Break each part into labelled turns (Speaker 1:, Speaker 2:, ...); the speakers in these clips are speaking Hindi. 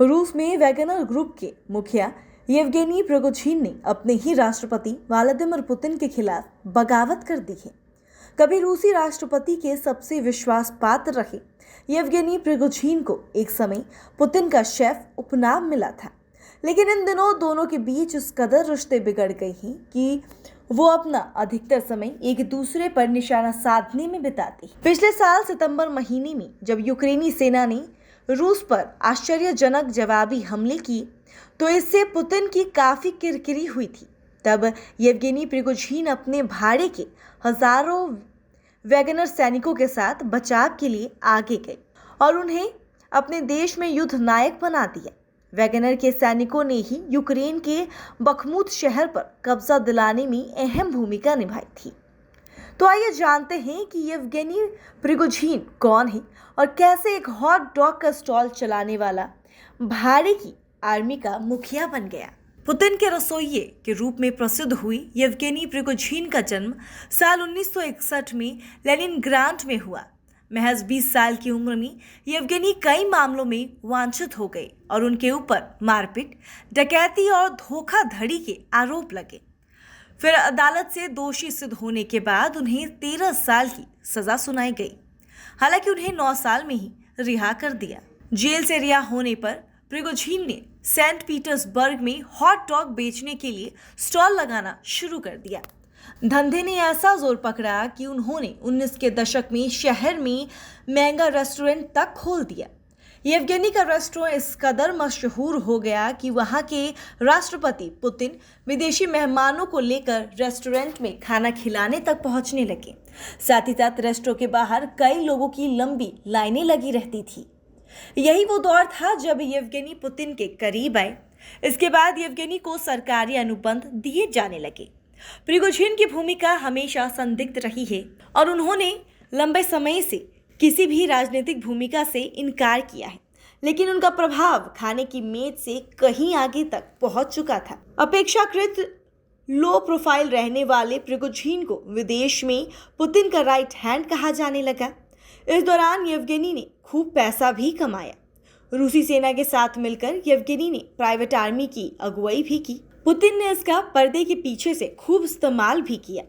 Speaker 1: रूस में वैगनर ग्रुप के मुखिया येवगेनी प्रिगोजिन ने अपने ही राष्ट्रपति व्लादिमीर पुतिन के खिलाफ बगावत कर दी है। कभी रूसी राष्ट्रपति के सबसे विश्वास पात्र रहे येवगेनी प्रिगोजिन को एक समय पुतिन का शेफ उपनाम मिला था, लेकिन इन दिनों दोनों के बीच इस कदर रिश्ते बिगड़ गए हैं कि वो अपना अधिकतर समय एक दूसरे पर निशाना साधने में बिताते हैं। पिछले साल सितंबर महीने में जब यूक्रेनी सेना ने रूस पर आश्चर्यजनक जवाबी हमले किए तो इससे पुतिन की काफी किरकिरी हुई थी। तब येवगेनी प्रिगोजिन अपने भाड़े के हजारों वैगनर सैनिकों के साथ बचाव के लिए आगे गए और उन्हें अपने देश में युद्ध नायक बना दिया। वैगनर के सैनिकों ने ही यूक्रेन के बखमुत शहर पर कब्जा दिलाने में अहम भूमिका निभाई थी। तो आइए जानते हैं कि येवगेनी प्रिगोजिन कौन है और कैसे एक हॉट डॉग का स्टॉल चलाने वाला भाड़े की आर्मी का मुखिया बन गया। पुतिन के रसोइये के रूप में प्रसिद्ध हुई येवगेनी प्रिगोजिन का जन्म साल 1961 में लेनिनग्राड में हुआ। महज 20 साल की उम्र में येवगेनी कई मामलों में वांछित हो गए और उनके ऊपर मारपीट, डकैती और धोखाधड़ी के आरोप लगे। फिर अदालत से दोषी सिद्ध होने के बाद उन्हें 13 साल की सजा सुनाई गई। हालांकि उन्हें 9 साल में ही रिहा कर दिया। जेल से रिहा होने पर प्रिगोजिन ने सेंट पीटर्सबर्ग में हॉट डॉग बेचने के लिए स्टॉल लगाना शुरू कर दिया। धंधे ने ऐसा जोर पकड़ा कि उन्होंने 19 के दशक में शहर में महंगा रेस्टोरेंट तक खोल दिया। येवगेनी का रेस्टोरेंट इस कदर मशहूर हो गया कि वहां के राष्ट्रपति पुतिन विदेशी मेहमानों को लेकर रेस्टोरेंट में खाना खिलाने तक पहुंचने लगे। साथ ही साथ रेस्टोरेंट के बाहर कई लोगों की लंबी लाइनें लगी रहती थी। यही वो दौर था जब येवगेनी पुतिन के करीब आए। इसके बाद येवगेनी को सरकारी अनुबंध दिए जाने लगे। प्रिगोजिन की भूमिका हमेशा संदिग्ध रही है और उन्होंने लंबे समय से किसी भी राजनीतिक भूमिका से इनकार किया है, लेकिन उनका प्रभाव खाने की मेज से कहीं आगे तक पहुंच चुका था। अपेक्षाकृत लो प्रोफाइल रहने वाले प्रिगोजिन को विदेश में पुतिन का राइट हैंड कहा जाने लगा। इस दौरान येवगेनी ने खूब पैसा भी कमाया। रूसी सेना के साथ मिलकर येवगेनी ने प्राइवेट आर्मी की अगुवाई भी की। पुतिन ने इसका पर्दे के पीछे से खूब इस्तेमाल भी किया,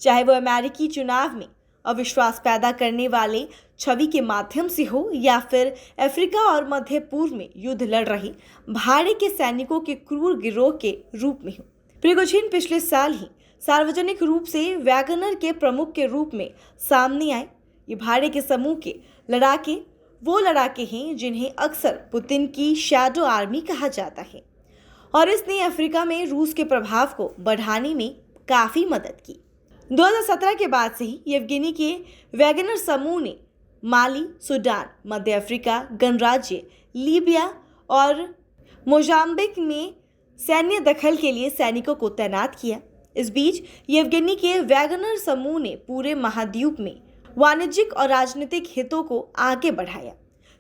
Speaker 1: चाहे वो अमेरिकी चुनाव में अविश्वास पैदा करने वाले छवि के माध्यम से हो या फिर अफ्रीका और मध्य पूर्व में युद्ध लड़ रहे भाड़े के सैनिकों के क्रूर गिरोह के रूप में हो। प्रिगोजिन पिछले साल ही सार्वजनिक रूप से वैगनर के प्रमुख के रूप में सामने आए। ये भाड़े के समूह के लड़ाके वो लड़ाके हैं जिन्हें अक्सर पुतिन की शैडो आर्मी कहा जाता है और इसने अफ्रीका में रूस के प्रभाव को बढ़ाने में काफ़ी मदद की। 2017 के बाद से ही येवगेनी के वैगनर समूह ने माली, सूडान, मध्य अफ्रीका, गणराज्य, लीबिया और मोजाम्बिक में सैन्य दखल के लिए सैनिकों को तैनात किया। इस बीच येवगेनी के वैगनर समूह ने पूरे महाद्वीप में वाणिज्यिक और राजनीतिक हितों को आगे बढ़ाया।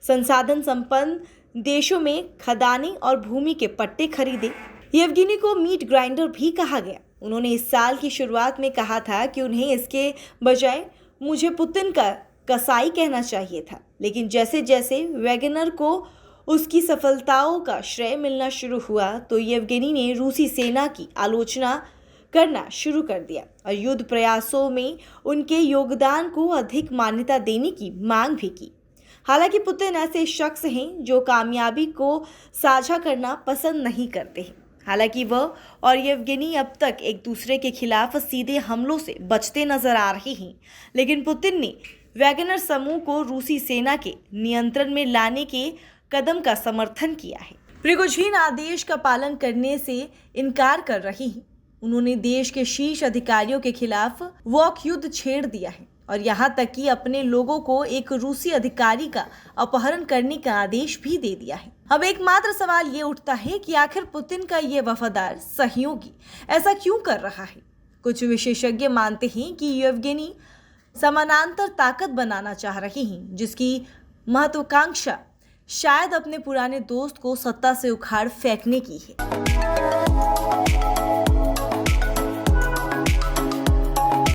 Speaker 1: संसाधन संपन्न देशों में खदानें और भूमि के पट्टे खरीदे। येवगेनी को मीट ग्राइंडर भी कहा गया। उन्होंने इस साल की शुरुआत में कहा था कि उन्हें इसके बजाय मुझे पुतिन का कसाई कहना चाहिए था, लेकिन जैसे जैसे वैगनर को उसकी सफलताओं का श्रेय मिलना शुरू हुआ तो येवगेनी ने रूसी सेना की आलोचना करना शुरू कर दिया और युद्ध प्रयासों में उनके योगदान को अधिक मान्यता देने की मांग भी की। हालांकि पुतिन ऐसे शख्स हैं जो कामयाबी को साझा करना पसंद नहीं करते हैं। हालांकि वह और येवगेनी अब तक एक दूसरे के खिलाफ सीधे हमलों से बचते नजर आ रहे हैं, लेकिन पुतिन ने वैगनर समूह को रूसी सेना के नियंत्रण में लाने के कदम का समर्थन किया है। प्रिगोजिन आदेश का पालन करने से इनकार कर रही हैं। उन्होंने देश के शीर्ष अधिकारियों के खिलाफ वॉक युद्ध छेड़ दिया है और यहाँ तक कि अपने लोगों को एक रूसी अधिकारी का अपहरण करने का आदेश भी दे दिया है। अब एकमात्र सवाल ये उठता है कि आखिर पुतिन का ये वफादार सहयोगी ऐसा क्यों कर रहा है। कुछ विशेषज्ञ मानते हैं कि येवगेनी समानांतर ताकत बनाना चाह रहे हैं, जिसकी महत्वाकांक्षा शायद अपने पुराने दोस्त को सत्ता से उखाड़ फेंकने की है।